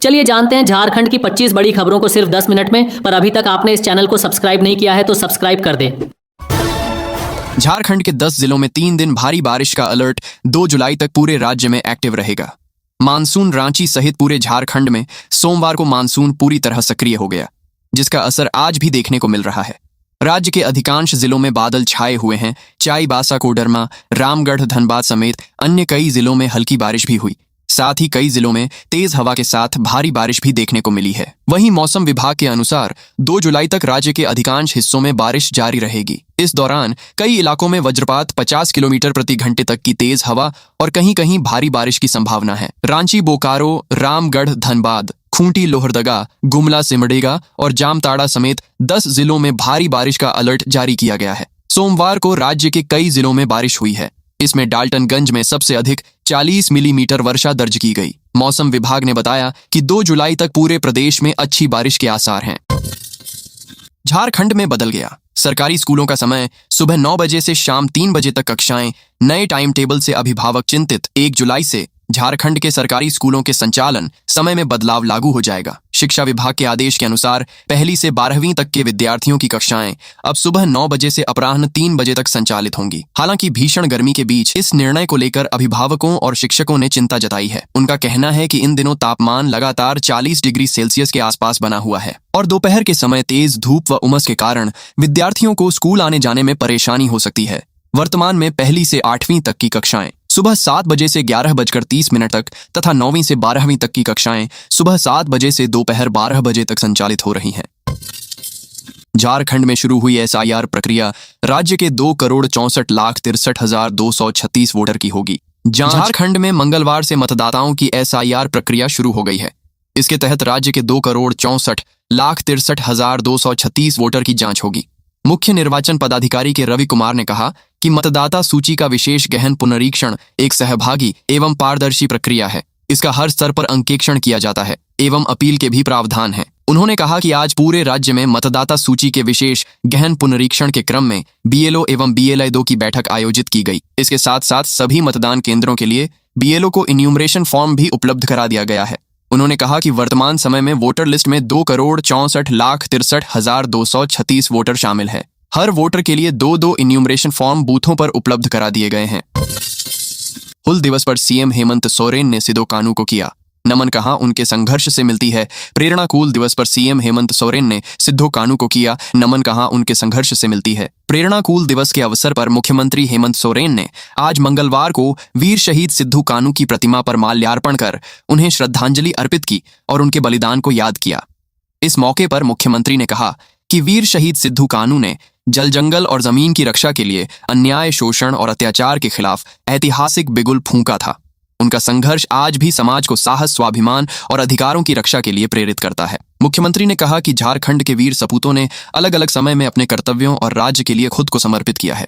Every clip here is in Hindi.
चलिए जानते हैं झारखंड की 25 बड़ी खबरों को सिर्फ 10 मिनट में। पर अभी तक आपने इस चैनल को सब्सक्राइब नहीं किया है तो सब्सक्राइब कर दें। झारखंड के 10 जिलों में 3 दिन भारी बारिश का अलर्ट 2 जुलाई तक पूरे राज्य में एक्टिव रहेगा। मानसून रांची सहित पूरे झारखंड में सोमवार को मानसून पूरी तरह सक्रिय हो गया, जिसका असर आज भी देखने को मिल रहा है। राज्य के अधिकांश जिलों में बादल छाए हुए हैं। चाईबासा, कोडरमा, रामगढ़, धनबाद समेत अन्य कई जिलों में हल्की बारिश भी हुई। साथ ही कई जिलों में तेज हवा के साथ भारी बारिश भी देखने को मिली है। वहीं मौसम विभाग के अनुसार 2 जुलाई तक राज्य के अधिकांश हिस्सों में बारिश जारी रहेगी। इस दौरान कई इलाकों में वज्रपात, 50 किलोमीटर प्रति घंटे तक की तेज हवा और कहीं कहीं भारी बारिश की संभावना है। रांची, बोकारो, रामगढ़, धनबाद, खूंटी, लोहरदगा, गुमला, सिमडेगा और जामताड़ा समेत 10 जिलों में भारी बारिश का अलर्ट जारी किया गया है। सोमवार को राज्य के कई जिलों में बारिश हुई है। इसमें डाल्टनगंज में सबसे अधिक 40 मिलीमीटर वर्षा दर्ज की गई। मौसम विभाग ने बताया कि 2 जुलाई तक पूरे प्रदेश में अच्छी बारिश के आसार हैं। झारखंड में बदल गया। सरकारी स्कूलों का समय सुबह 9 बजे से शाम 3 बजे तक कक्षाएं। नए टाइम टेबल से अभिभावक चिंतित। 1 जुलाई से झारखंड के सरकारी स्कूलों के संचालन समय में बदलाव लागू हो जाएगा। शिक्षा विभाग के आदेश के अनुसार पहली से 12वीं तक के विद्यार्थियों की कक्षाएं अब सुबह 9 बजे से अपराह्न 3 बजे तक संचालित होंगी। हालांकि भीषण गर्मी के बीच इस निर्णय को लेकर अभिभावकों और शिक्षकों ने चिंता जताई है। उनका कहना है कि इन दिनों तापमान लगातार 40 डिग्री सेल्सियस के आसपास बना हुआ है और दोपहर के समय तेज धूप व उमस के कारण विद्यार्थियों को स्कूल आने जाने में परेशानी हो सकती है। वर्तमान में पहली से 8वीं तक की कक्षाएं सुबह 7 बजे से 11:30 तक तथा 9वीं से 12वीं तक की कक्षाएं सुबह 7 बजे से दोपहर 12 बजे तक संचालित हो रही हैं। झारखंड में शुरू हुई SIR प्रक्रिया राज्य के 2,64,63,236 वोटर की होगी। झारखंड में मंगलवार से मतदाताओं की SIR प्रक्रिया शुरू हो गई है। इसके तहत राज्य के 2,64,63,236 वोटर की जांच होगी। मुख्य निर्वाचन पदाधिकारी के रवि कुमार ने कहा कि मतदाता सूची का विशेष गहन पुनरीक्षण एक सहभागी एवं पारदर्शी प्रक्रिया है। इसका हर स्तर पर अंकेक्षण किया जाता है एवं अपील के भी प्रावधान है। उन्होंने कहा कि आज पूरे राज्य में मतदाता सूची के विशेष गहन पुनरीक्षण के क्रम में BLO एवं BLI 2 की बैठक आयोजित की गई। इसके साथ साथ सभी मतदान केंद्रों के लिए BLO को इन्यूमरेशन फॉर्म भी उपलब्ध करा दिया गया है। उन्होंने कहा कि वर्तमान समय में वोटर लिस्ट में 2,64,63,236 वोटर शामिल है। हर वोटर के लिए 2 इन्यूमरेशन फॉर्म बूथों पर उपलब्ध करा दिए गए हैं। हुल दिवस पर CM हेमंत सोरेन ने सिद्धू कानू को किया नमन। कहा उनके संघर्ष से मिलती है प्रेरणा। कूल दिवस पर CM हेमंत सोरेन ने सिद्धू कानू को किया नमन। कहा उनके संघर्ष से मिलती है प्रेरणा। कूल दिवस के अवसर पर मुख्यमंत्री हेमंत सोरेन ने आज मंगलवार को वीर शहीद सिद्धू कानू की प्रतिमा पर माल्यार्पण कर उन्हें श्रद्धांजलि अर्पित की और उनके बलिदान को याद किया। इस मौके पर मुख्यमंत्री ने कहा कि वीर शहीद सिद्धू कानू ने जल, जंगल और जमीन की रक्षा के लिए अन्याय, शोषण और अत्याचार के खिलाफ ऐतिहासिक बिगुल फूंका था। उनका संघर्ष आज भी समाज को साहस, स्वाभिमान और अधिकारों की रक्षा के लिए प्रेरित करता है। मुख्यमंत्री ने कहा कि झारखंड के वीर सपूतों ने अलग अलग समय में अपने कर्तव्यों और राज्य के लिए खुद को समर्पित किया है।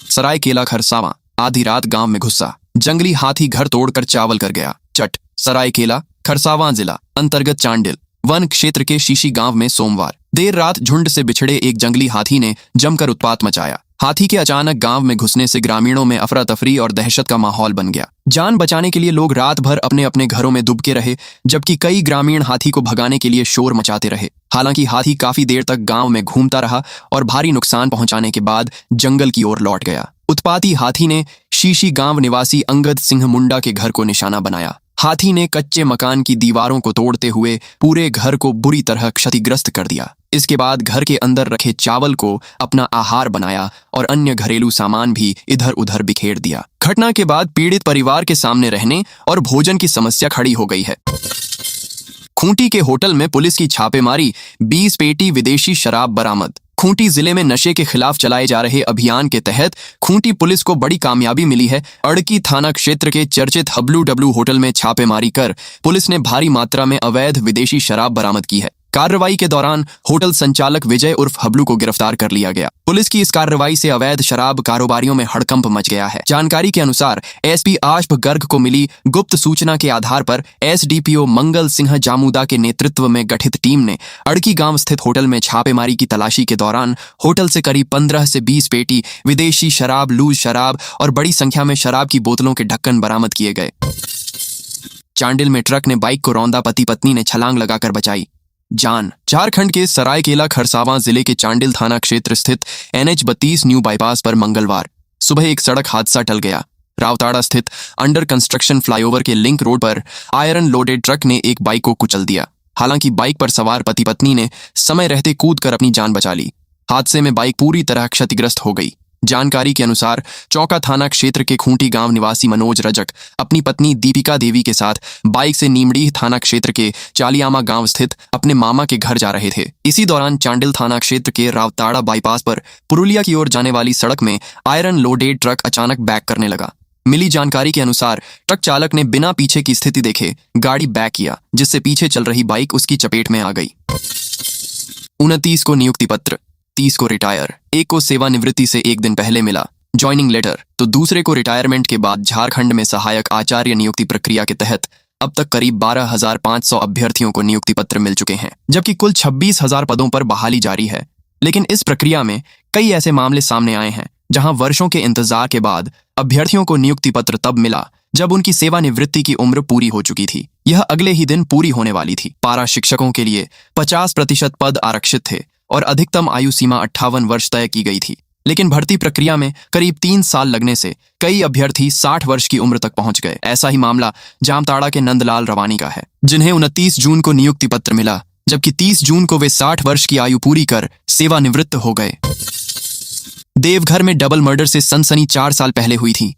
सरायकेला, खरसावां, आधी रात गांव में घुसा जंगली हाथी, घर तोड़कर चावल कर गया चट। सरायकेला, खरसावां जिला अंतर्गत चांडिल वन क्षेत्र के शीशी गांव में सोमवार देर रात झुंड से बिछड़े एक जंगली हाथी ने जमकर उत्पात मचाया। हाथी के अचानक गांव में घुसने से ग्रामीणों में अफरा तफरी और दहशत का माहौल बन गया। जान बचाने के लिए लोग रात भर अपने अपने घरों में दुबके रहे, जबकि कई ग्रामीण हाथी को भगाने के लिए शोर मचाते रहे। हालांकि हाथी काफी देर तक गांव में घूमता रहा और भारी नुकसान पहुंचाने के बाद जंगल की ओर लौट गया। उत्पाती हाथी ने शीशी गांव निवासी अंगद सिंह मुंडा के घर को निशाना बनाया। हाथी ने कच्चे मकान की दीवारों को तोड़ते हुए पूरे घर को बुरी तरह क्षतिग्रस्त कर दिया। इसके बाद घर के अंदर रखे चावल को अपना आहार बनाया और अन्य घरेलू सामान भी इधर उधर बिखेर दिया। घटना के बाद पीड़ित परिवार के सामने रहने और भोजन की समस्या खड़ी हो गई है। खूंटी के होटल में पुलिस की छापेमारी, 20 पेटी विदेशी शराब बरामद। खूंटी जिले में नशे के खिलाफ चलाए जा रहे अभियान के तहत खूंटी पुलिस को बड़ी कामयाबी मिली है। अड़की थाना क्षेत्र के चर्चित WW होटल में छापेमारी कर पुलिस ने भारी मात्रा में अवैध विदेशी शराब बरामद की है। कार्रवाई के दौरान होटल संचालक विजय उर्फ हबलू को गिरफ्तार कर लिया गया। पुलिस की इस कार्रवाई से अवैध शराब कारोबारियों में हड़कंप मच गया है। जानकारी के अनुसार SP आशप गर्ग को मिली गुप्त सूचना के आधार पर SDPO मंगल सिंह जामुदा के नेतृत्व में गठित टीम ने अड़की गांव स्थित होटल में छापेमारी की तलाशी के दौरान होटल से करीब 15 से 20 पेटी विदेशी शराब, लूज शराब और बड़ी संख्या में शराब की बोतलों के ढक्कन बरामद किए गए। चांडिल में ट्रक ने बाइक को रौंदा, पति पत्नी ने छलांग लगाकर बचाई जान। झारखंड के सरायकेला खरसावां जिले के चांडिल थाना क्षेत्र स्थित NH-32 न्यू बाईपास पर मंगलवार सुबह एक सड़क हादसा टल गया। रावताड़ा स्थित अंडर कंस्ट्रक्शन फ्लाईओवर के लिंक रोड पर आयरन लोडेड ट्रक ने एक बाइक को कुचल दिया। हालांकि बाइक पर सवार पति पत्नी ने समय रहते कूदकर अपनी जान बचा ली। हादसे में बाइक पूरी तरह क्षतिग्रस्त हो गई। जानकारी के अनुसार चौका थाना क्षेत्र के खूंटी गांव निवासी मनोज रजक अपनी पत्नी दीपिका देवी के साथ बाइक से नीमडीह थाना क्षेत्र के चालियामा गांव स्थित अपने मामा के घर जा रहे थे। इसी दौरान चांडिल थाना क्षेत्र के रावताड़ा बाईपास पर पुरुलिया की ओर जाने वाली सड़क में आयरन लोडेड ट्रक अचानक बैक करने लगा। मिली जानकारी के अनुसार ट्रक चालक ने बिना पीछे की स्थिति देखे गाड़ी बैक किया, जिससे पीछे चल रही बाइक उसकी चपेट में आ गई। 29 को नियुक्ति पत्र, 30 को रिटायर। एक को सेवानिवृत्ति से एक दिन पहले मिला ज्वाइनिंग लेटर, तो दूसरे को रिटायरमेंट के बाद झारखंड में सहायक आचार्य नियुक्ति प्रक्रिया के तहत अब तक करीब 12,500 अभ्यर्थियों को नियुक्ति पत्र मिल चुके हैं, जबकि कुल 26,000 पदों पर बहाली जारी है। लेकिन इस प्रक्रिया में कई ऐसे मामले सामने आए हैं जहां वर्षों के इंतजार के बाद अभ्यर्थियों को नियुक्ति पत्र तब मिला जब उनकी सेवानिवृत्ति की उम्र पूरी हो चुकी थी। यह अगले ही दिन पूरी होने वाली थी। पारा शिक्षकों के लिए 50% पद आरक्षित थे और अधिकतम आयु सीमा 58 वर्ष तय की गई थी। लेकिन भर्ती प्रक्रिया में करीब 3 साल लगने से कई अभ्यर्थी 60 वर्ष की उम्र तक पहुंच गए। ऐसा ही मामला जामताड़ा के नंदलाल रवानी का है, जिन्हें 29 जून को नियुक्ति पत्र मिला, जबकि 30 जून को वे 60 वर्ष की आयु पूरी कर सेवानिवृत्त हो गए। देवघर में डबल मर्डर से सनसनी 4 साल पहले हुई थी।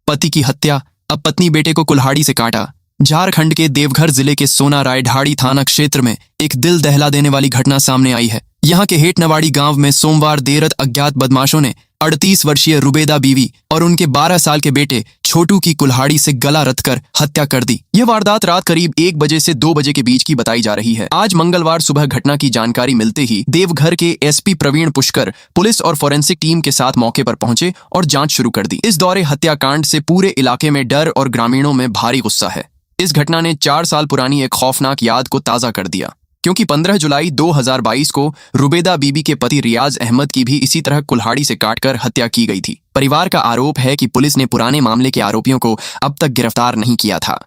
पति की हत्या, अब पत्नी बेटे को कुल्हाड़ी से काटा। झारखंड के देवघर जिले के सोना रायढाड़ी थाना क्षेत्र में एक दिल दहला देने वाली घटना सामने आई है। यहाँ के हेटनवाड़ी गांव में सोमवार देर रात अज्ञात बदमाशों ने 38 वर्षीय रुबेदा बीवी और उनके 12 साल के बेटे छोटू की कुल्हाड़ी से गला रतकर हत्या कर दी। यह वारदात रात करीब 1 बजे से 2 बजे के बीच की बताई जा रही है। आज मंगलवार सुबह घटना की जानकारी मिलते ही देवघर के SP प्रवीण पुष्कर पुलिस और फोरेंसिक टीम के साथ मौके पर पहुंचे और जांच शुरू कर दी। इस दौरे हत्याकांड से पूरे इलाके में डर और ग्रामीणों में भारी गुस्सा है। इस घटना ने 4 साल पुरानी एक खौफनाक याद को ताजा कर दिया, क्योंकि 15 जुलाई 2022 को रुबेदा बीबी के पति रियाज अहमद की भी इसी तरह कुल्हाड़ी से काटकर हत्या की गई थी। परिवार का आरोप है कि पुलिस ने पुराने मामले के आरोपियों को अब तक गिरफ्तार नहीं किया था।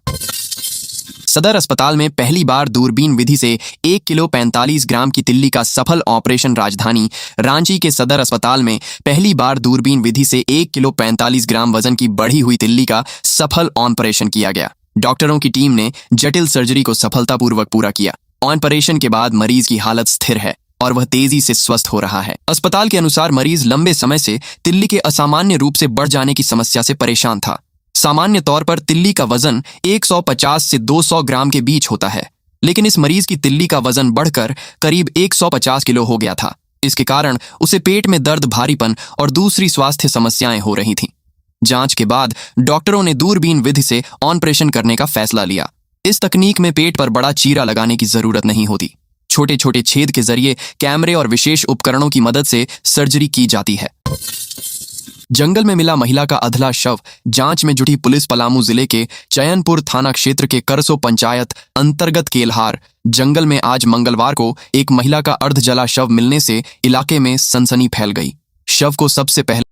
सदर अस्पताल में पहली बार दूरबीन विधि से 1 किलो 45 ग्राम की तिल्ली का सफल ऑपरेशन। राजधानी रांची के सदर अस्पताल में पहली बार दूरबीन विधि से 1 किलो 45 ग्राम वजन की बढ़ी हुई तिल्ली का सफल ऑपरेशन किया गया। डॉक्टरों की टीम ने जटिल सर्जरी को सफलतापूर्वक पूरा किया। ऑपरेशन के बाद मरीज की हालत स्थिर है और वह तेजी से स्वस्थ हो रहा है। अस्पताल के अनुसार मरीज लंबे समय से तिल्ली के असामान्य रूप से बढ़ जाने की समस्या से परेशान था। सामान्य तौर पर तिल्ली का वजन 150 से 200 ग्राम के बीच होता है, लेकिन इस मरीज की तिल्ली का वजन बढ़कर करीब 150 किलो हो गया था। इसके कारण उसे पेट में दर्द, भारीपन और दूसरी स्वास्थ्य समस्याएं हो रही थीं। जांच के बाद डॉक्टरों ने दूरबीन विधि से ऑपरेशन करने का फैसला लिया। इस तकनीक में पेट पर बड़ा चीरा लगाने की जरूरत नहीं होती। छोटे छोटे छेद के जरिए कैमरे और विशेष उपकरणों की मदद से सर्जरी की जाती है। जंगल में मिला महिला का अधला शव, जांच में जुटी पुलिस। पलामू जिले के चयनपुर थाना क्षेत्र के करसो पंचायत अंतर्गत केलहार जंगल में आज मंगलवार को एक महिला का अर्धजला शव मिलने से इलाके में सनसनी फैल गई। शव को सबसे पहले